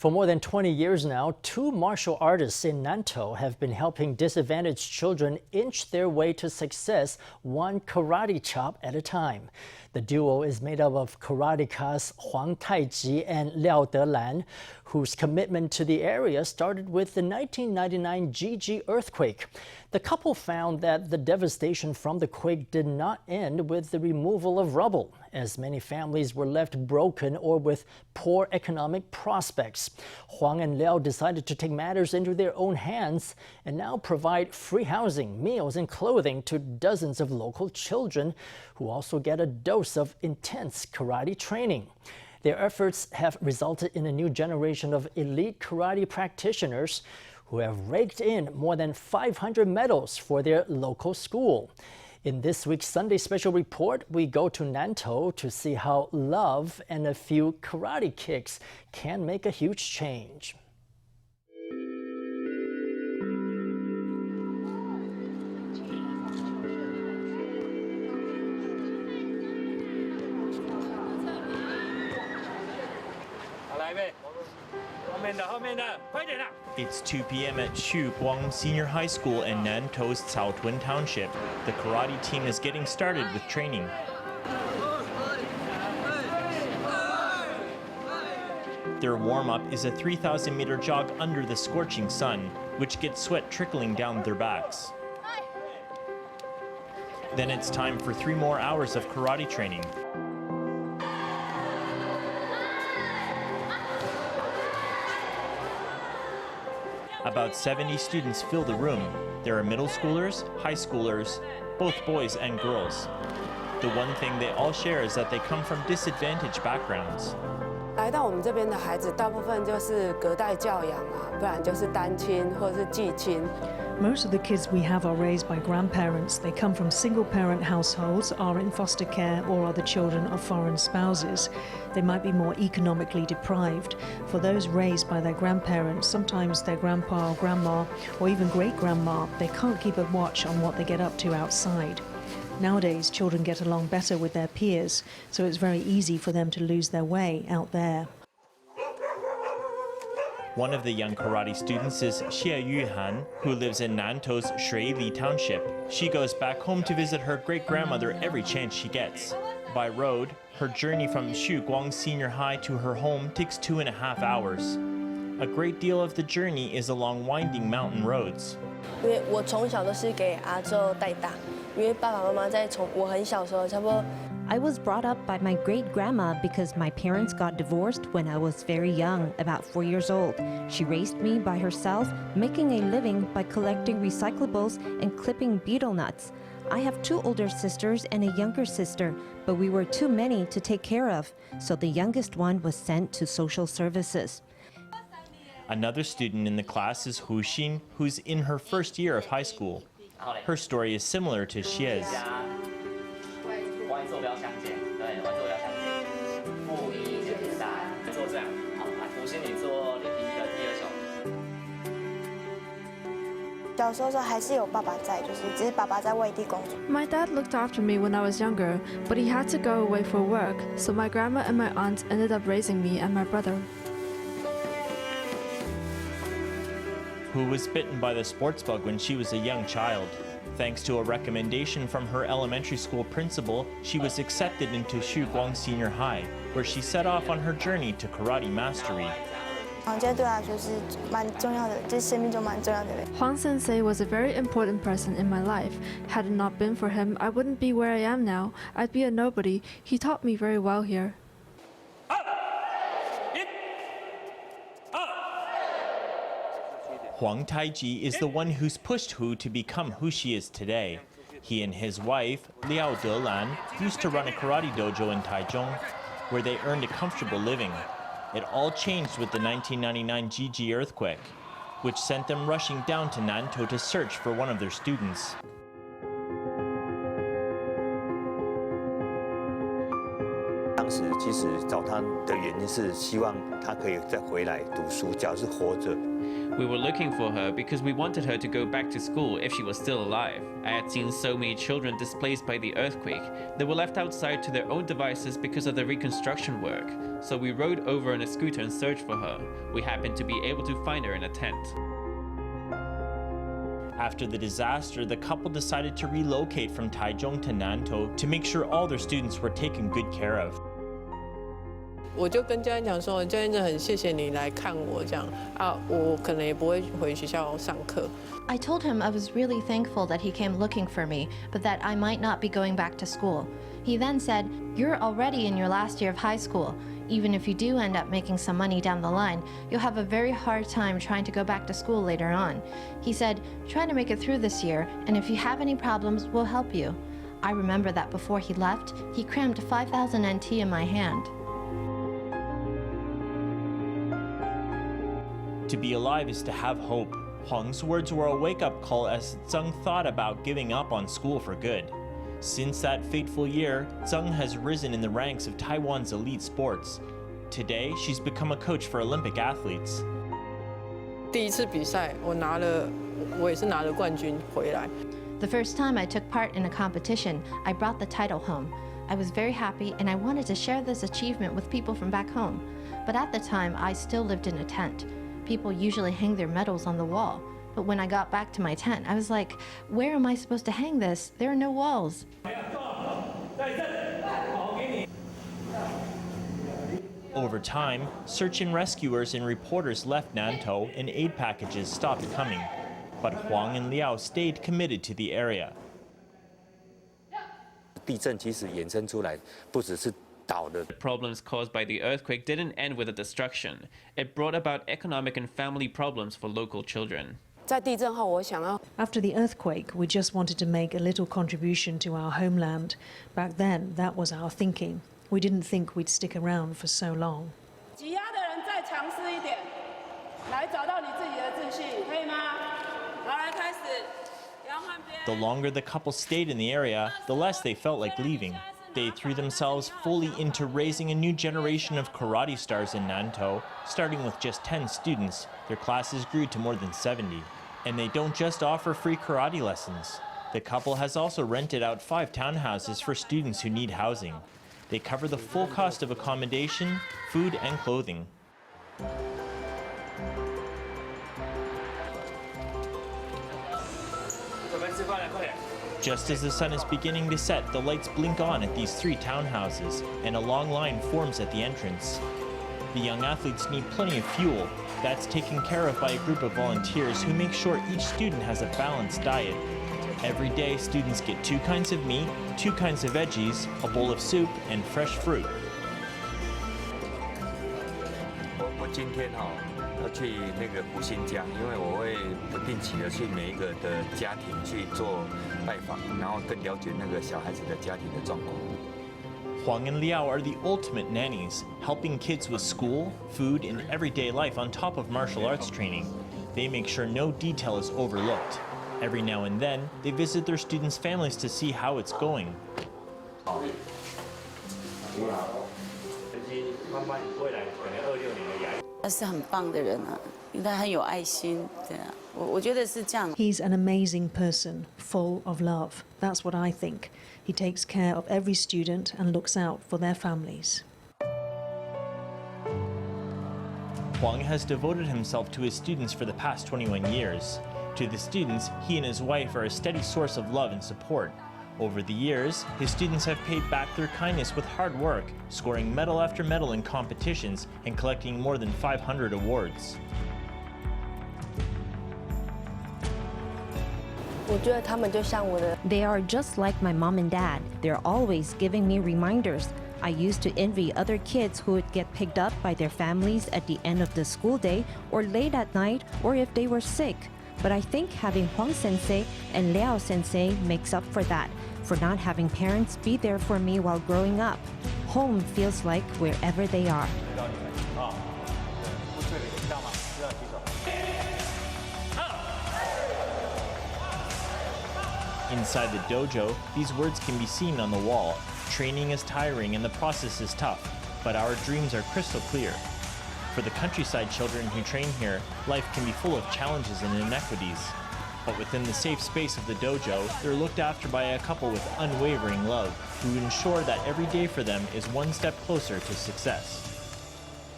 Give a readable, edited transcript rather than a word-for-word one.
For more than 20 years now, two martial artists in Nantou have been helping disadvantaged children inch their way to success, one karate chop at a time. The duo is made up of karatekas Huang Tai-chi and Liao Te-lan, whose commitment to the area started with the 1999 Jiji earthquake. The couple found that the devastation from the quake did not end with the removal of rubble, as many families were left broken or with poor economic prospects. Huang and Liao decided to take matters into their own hands and now provide free housing, meals, and clothing to dozens of local children who also get a dose of intense karate training. Their efforts have resulted in a new generation of elite karate practitioners who have raked in more than 500 medals for their local school. In this week's Sunday Special Report, we go to Nantou to see how love and a few karate kicks can make a huge change. It's 2 p.m. at Huang Senior High School in Nantou's Caotun Township. The karate team is getting started with training. Their warm-up is a 3,000-meter jog under the scorching sun, which gets sweat trickling down their backs. Then it's time for 3 more hours of karate training. About 70 students fill the room. There are middle schoolers, high schoolers, both boys and girls. The one thing they all share is that they come from disadvantaged backgrounds. 来到我们这边的孩子，大部分就是隔代教养啊，不然就是单亲或者是继亲。 Most of the kids we have are raised by grandparents. They come from single-parent households, are in foster care, or are the children of foreign spouses. They might be more economically deprived. For those raised by their grandparents, sometimes their grandpa or grandma, or even great-grandma, they can't keep a watch on what they get up to outside. Nowadays, children get along better with their peers, so it's very easy for them to lose their way out there. One of the young karate students is Xie Yuhan, who lives in Nantou's Shuili Township. She goes back home to visit her great-grandmother every chance she gets. By road, her journey from Huang Senior High to her home takes 2.5 hours. A great deal of the journey is along winding mountain roads. 因为我从小都是给阿祖带大，因为爸爸妈妈在从我很小时候，差不多。 I was brought up by my great-grandma because my parents got divorced when I was very young, about 4 years old. She raised me by herself, making a living by collecting recyclables and clipping betel nuts. I have 2 older sisters and a younger sister, but we were too many to take care of, so the youngest one was sent to social services. Another student in the class is Hu Xin, who's in her first year of high school. Her story is similar to Xie's. My dad looked after me when I was younger, but he had to go away for work, so my grandma and my aunt ended up raising me and my brother. Who was bitten by the sports bug when she was a young child. Thanks to a recommendation from her elementary school principal, she was accepted into Huang Senior High, where she set off on her journey to karate mastery. Huang Sensei was a very important person in my life. Had it not been for him, I wouldn't be where I am now. I'd be a nobody. He taught me very well here. Huang Tai-chi is the one who's pushed Hu to become who she is today. He and his wife, Liao Te-lan, used to run a karate dojo in Taichung, where they earned a comfortable living. It all changed with the 1999 Jiji earthquake, which sent them rushing down to Nantou to search for one of their students. 当时其实找他的原因是希望他可以再回来读书，只要是活着。 We were looking for her because we wanted her to go back to school if she was still alive. I had seen so many children displaced by the earthquake. They were left outside to their own devices because of the reconstruction work. So we rode over on a scooter and searched for her. We happened to be able to find her in a tent. After the disaster, the couple decided to relocate from Taichung to Nantou to make sure all their students were taken good care of. 我就跟教练讲说，教练真的很谢谢你来看我这样啊，我可能也不会回学校上课。 I told him I was really thankful that he came looking for me, but that I might not be going back to school. He then said, "You're already in your last year of high school. Even if you do end up making some money down the line, you'll have a very hard time trying to go back to school later on." He said, "Try to make it through this year, and if you have any problems, we'll help you." I remember that before he left, he crammed 5,000 NT in my hand. To be alive is to have hope. Huang's words were a wake-up call as Zheng thought about giving up on school for good. Since that fateful year, Zheng has risen in the ranks of Taiwan's elite sports. Today, she's become a coach for Olympic athletes. 第一次比赛，我也是拿了冠军回来。 The first time I took part in a competition, I brought the title home. I was very happy and I wanted to share this achievement with people from back home. But at the time, I still lived in a tent. People usually hang their medals on the wall. But when I got back to my tent, I was like, where am I supposed to hang this? There are no walls. Over time, search and rescuers and reporters left Nantou and aid packages stopped coming. But Huang and Liao stayed committed to the area. 地震其实衍生出来，不只是 The problems caused by the earthquake didn't end with the destruction. It brought about economic and family problems for local children. 在地震后，我想要 After the earthquake, we just wanted to make a little contribution to our homeland. Back then, that was our thinking. We didn't think we'd stick around for so long. 挤压的人再强势一点，来找到你自己的自信，可以吗？好，来开始。 The longer the couple stayed in the area, the less they felt like leaving. They threw themselves fully into raising a new generation of karate stars in Nantou. Starting with just 10 students, their classes grew to more than 70. And they don't just offer free karate lessons. The couple has also rented out 5 townhouses for students who need housing. They cover the full cost of accommodation, food, and clothing. Just as the sun is beginning to set, the lights blink on at these 3 townhouses, and a long line forms at the entrance. The young athletes need plenty of fuel. That's taken care of by a group of volunteers who make sure each student has a balanced diet. Every day, students get 2 kinds of meat, 2 kinds of veggies, a bowl of soup, and fresh fruit. 我今天要去那个湖心家，因为我会不定期的去每一个的家庭去做拜访，然后更了解那个小孩子的家庭的状况。 Huang and Liao are the ultimate nannies, helping kids with school, food, and everyday life on top of martial arts training. They make sure no detail is overlooked. Every now and then, they visit their students' families to see how it's going. 他是很棒的人啊，因为他很有爱心，对啊，我觉得是这样。 He's an amazing person, full of love. That's what I think. He takes care of every student and looks out for their families. Huang has devoted himself to his students for the past 21 years. To the students, he and his wife are a steady source of love and support. Over the years, his students have paid back their kindness with hard work, scoring medal after medal in competitions and collecting more than 500 awards. They are just like my mom and dad. They're always giving me reminders. I used to envy other kids who would get picked up by their families at the end of the school day or late at night or if they were sick. But I think having Huang Sensei and Liao Sensei makes up for that, for not having parents be there for me while growing up. Home feels like wherever they are. Inside the dojo, these words can be seen on the wall. Training is tiring and the process is tough. but our dreams are crystal clear. For the countryside children who train here, life can be full of challenges and inequities. But within the safe space of the dojo, they're looked after by a couple with unwavering love, who ensure that every day for them is one step closer to success.